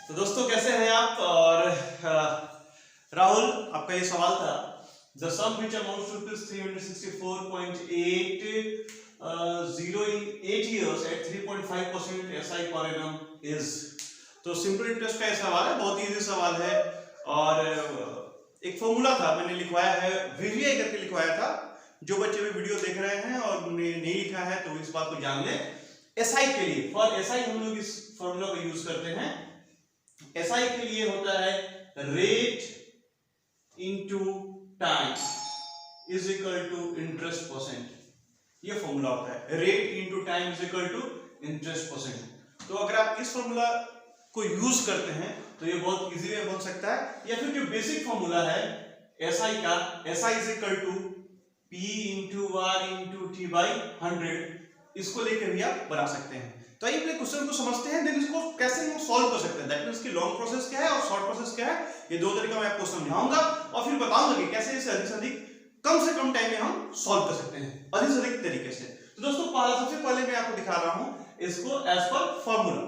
तो दोस्तों कैसे हैं आप। और राहुल, आपका ये सवाल था, the sum which amounts to ₹364.8 in 8 years at 3.5% SI per annum is। तो सिंपल इंटरेस्ट का ये सवाल है, बहुत इजी सवाल है। और एक फॉर्मूला था, मैंने लिखवाया है, वीवीआई करके लिखवाया था। जो बच्चे भी वीडियो देख रहे हैं और उन्होंने नहीं लिखा है तो इस बात को जान लें। एसआई के लिए, फॉर एसआई हम लोग इस फॉर्मूला को यूज करते हैं। एसआई के लिए होता है rate into time is equal to interest percent. ये फॉर्मूला होता है, rate into time is equal to interest percent. तो अगर आप इस फॉर्मूला को यूज करते हैं तो ये बहुत इजी वे बन सकता है। या फिर जो बेसिक फॉर्मूला है एसआई का, SI is equal to P into R into T by 100, इसको लेकर भी आप बना सकते हैं। तो आइए अपने क्वेश्चन को समझते हैं, देन इसको कैसे हम सॉल्व कर सकते हैं। दैट मींस कि लॉन्ग प्रोसेस क्या है और शॉर्ट प्रोसेस क्या है, ये दो तरीका मैं आपको समझाऊंगा और फिर बताऊंगा कि कैसे इसे अधिक से अधिक कम से कम टाइम में हम सॉल्व कर सकते हैं, अधिक से अधिक तरीके से। तो दोस्तों सबसे पहले मैं आपको दिखा रहा हूं इसको एज पर फॉर्मूला।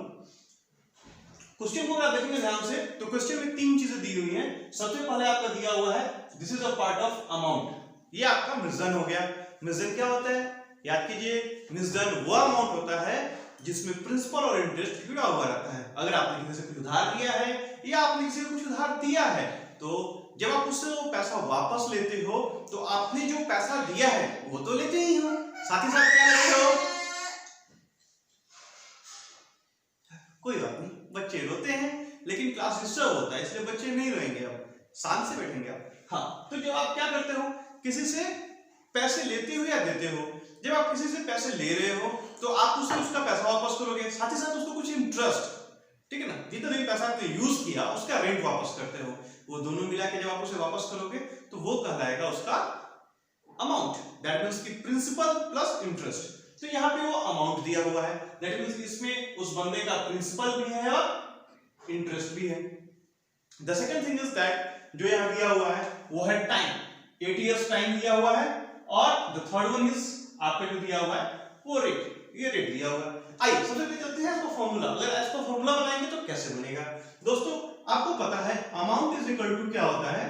क्वेश्चन को आप देखेंगे ध्यान से, तो क्वेश्चन में तीन चीजें दी हुई हैं। सबसे पहले आपका दिया हुआ है this is a part of amount, ये आपका मिसडन हो गया। मिसडन क्या होता है, याद कीजिए, मिसडन वो अमाउंट होता है जिसमें प्रिंसिपल और इंटरेस्ट जुड़ा हुआ रहता है। अगर आपने किसी से कुछ उधार लिया है या आपने किसी को कुछ उधार दिया है, तो जब आप उससे वो पैसा वापस लेते हो तो आपने जो पैसा दिया है वो तो लेते ही हो, साथ ही साथ क्या लेते हो, कोई बात नहीं, बच्चे रोते हैं लेकिन क्लास डिस्टर्ब होता है इसलिए बच्चे नहीं रोएंगे, अब शांत से बैठेंगे आप। हाँ, तो जब आप क्या करते हो, किसी से पैसे लेते हो या देते हो, जब आप किसी से पैसे ले रहे हो तो आप उसे उसका पैसा वापस करोगे, साथ ही साथ उसको कुछ इंटरेस्ट, ठीक है ना, जितना भी पैसा आपने यूज किया उसका रेंट वापस करते हो। वो दोनों मिला के जब आप उसे वापस करोगे तो वो कहलाएगा उसका अमाउंट। दैट मींस कि प्रिंसिपल प्लस इंटरेस्ट। तो यहाँ पे वो अमाउंट दिया हुआ है, दैट मींस इसमें उस बंदे का प्रिंसिपल भी है और इंटरेस्ट भी है। The second thing is that जो यहाँ दिया हुआ है वो है टाइम, 8 इयर्स टाइम दिया हुआ है। और द थर्ड वन इज आपको जो दिया हुआ है वो रेट, ये रेट दिया हुआ है। आइए सबसे पहले चलते हैं इसको फॉर्मूला। अगर इसको फॉर्मूला बनाएंगे तो कैसे बनेगा दोस्तों, आपको पता है अमाउंट इज इक्वल टू क्या होता है,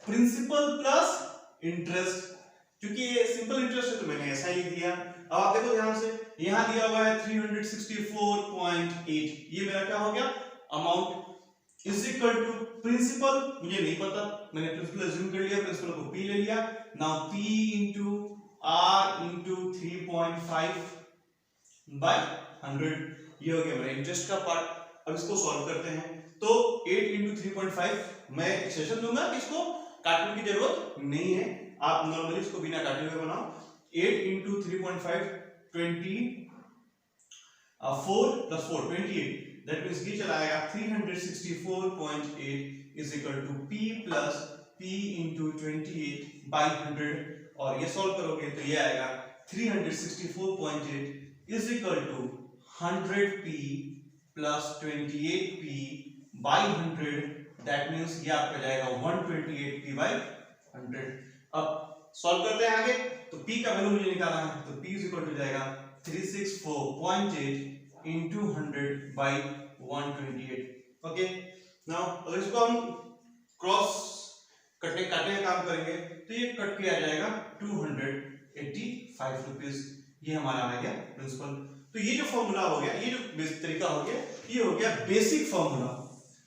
प्रिंसिपल प्लस इंटरेस्ट। क्योंकि ये सिंपल इंटरेस्ट है तो मैंने ऐसा ही लिख दिया। अब आप देखो ध्यान से, यहां दिया हुआ है 364.8, ये मेरा क्या हो गया, amount is equal to principal, मुझे नहीं पता, मैंने प्रिंसिपल अज्यूम कर लिया, प्रिंसिपल को पी ले लिया। Now P into R into 3.5 by 100, ये हो गया मेरा इंटरेस्ट का पार्ट। अब इसको सॉल्व करते हैं तो 8 इंटू 3.5, मैं एक्सप्रेशन दूंगा, इसको काटने की जरूरत नहीं है, आप नॉर्मली इसको बिना काटे हुए बनाओ। 8 इंटू 3.5 24 प्लस 4 28, दैट मींस ये चला आएगा 364.8 is equal to p plus p into 28 by 100। और ये सॉल्व करोगे तो ये आएगा 364.8 is equal to 100p plus 28p by 100, that means ये आपका जाएगा 128p बाई 100। अब सॉल्व करते हैं आगे, तो p का वैल्यू मुझे निकालना है, तो p इज इक्वल टू जाएगा 364.8 into 100 by 128। ओके, नाउ अगर इसको हम क्रॉस काटने का काम करेंगे तो ये कट के आ जाएगा 285 रुपीस, ये हमारा आ गया प्रिंसिपल। तो ये जो फॉर्मूला हो गया, ये जो तरीका हो गया, ये हो गया बेसिक फॉर्मूला।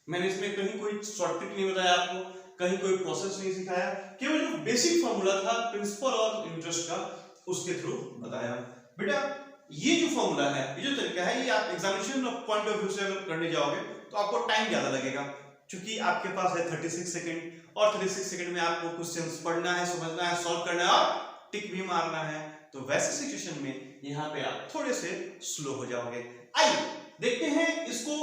मैंने इसमें कहीं कोई शॉर्ट ट्रिक नहीं बताया आपको, कहीं कोई प्रोसेस नहीं सिखाया, केवल जो बेसिक फॉर्मूला था प्रिंसिपल और इंटरेस्ट का उसके थ्रू बताया। बेटा ये जो फॉर्मूला है, ये जो तरीका है, ये आप एग्जामिनेशन पॉइंट ऑफ व्यू से अगर करने जाओगे तो आपको टाइम ज्यादा लगेगा, क्योंकि आपके पास है 36 सेकंड और 36 सेकंड में आपको क्वेश्चंस पढ़ना है, समझना है, सॉल्व करना है और टिक भी मारना है। तो वैसे सिचुएशन में यहाँ पे आप थोड़े से स्लो हो जाओगे। आइए देखते हैं इसको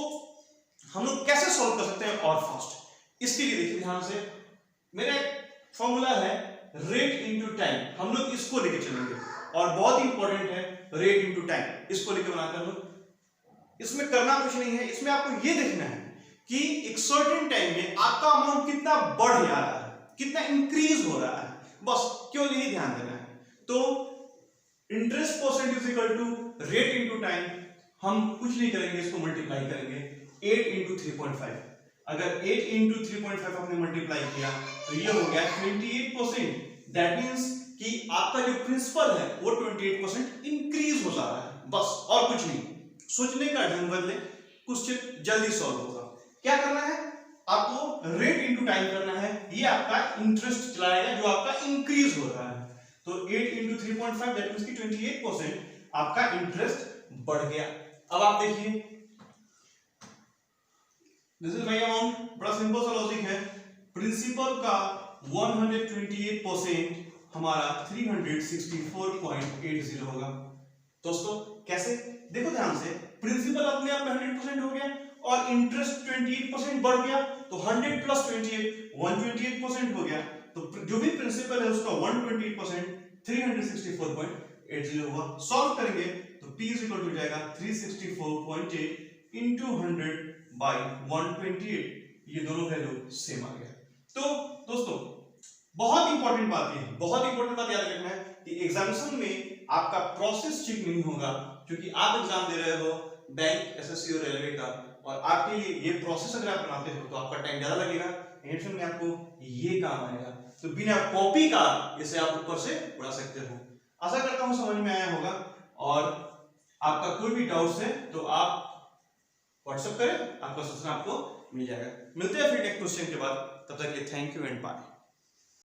हम लोग कैसे सॉल्व कर सकते हैं और फास्ट। इसके लिए देखिए ध्यान से, मेरा फॉर्मूला है रेट इनटू टाइम, हम लोग इसको लेके चलेंगे और बहुत ही इंपॉर्टेंट है रेट इनटू टाइम, इसको लेके बनाते हैं हम लोग। इसमें करना कुछ नहीं है, इसमें आपको ये देखना है कि एक सर्टेन टाइम में आपका अमाउंट कितना बढ़ जा रहा है, कितना इंक्रीज हो रहा है, बस केवल यही ध्यान देना है। तो interest percent is equal to rate into time, हम कुछ नहीं करेंगे, इसको मल्टीप्लाई करेंगे 8 इंटू 3.5। अगर 8 इंटू 3.5 आपने मल्टीप्लाई किया तो ये हो गया 28%। दैट मीन्स कि आपका जो प्रिंसिपल है वो 28% इंक्रीज हो जा रहा है, बस और कुछ नहीं। सोचने का ढंग बदले, क्वेश्चन जल्दी सॉल्व होगा। क्या करना है आपको, रेट इंटू टाइम करना है। ये आपका इंटरेस्ट चलाएगा जो आपका इंक्रीज हो रहा है। तो 8 इंटू 3.5 दैट मीन्स कि 28% आपका इंटरेस्ट बढ़ गया। अब आप देखिए, दिस इज माय अमाउंट। बड़ा सिंपल सा लॉजिक है। प्रिंसिपल का 128% हमारा 364.80 होगा। दोस्तों कैसे, देखो ध्यान से, प्रिंसिपल अपने आप में 100% हो गया और इंटरेस्ट 28% बढ़ गया, तो 100 प्लस 28 128% हो गया। तो जो भी प्रिंसिपल है उसका 128% 364.80 होगा। सॉल्व करेंगे तो p इज इक्वल टू जाएगा 364.8 इंटू 100 बाई 128। ये दोनों वैल्यू सेम आ गया। तो दोस्तों बहुत इंपॉर्टेंट बात है, बहुत इंपॉर्टेंट बात याद रखना है कि एग्जामिनेशन में आपका प्रोसेस चेक नहीं होगा, क्योंकि आप एग्जाम दे रहे हो बैंक, एसएससी और रेलवे का, और आपके लिए ये प्रोसेस अगर आप बनाते हो तो आपका टाइम ज्यादा लगेगा। एडिशन में आपको ये काम आएगा, तो बिना कॉपी का इसे आप ऊपर से पढ़ा सकते हो। आशा करता हूं समझ में आया होगा, और आपका कोई भी डाउट्स है तो आप व्हाट्सएप करें, आपका सजेशन आपको मिल जाएगा। मिलते हैं फिर नेक्स्ट क्वेश्चन के बाद, तब तक के लिए थैंक यू एंड बाय।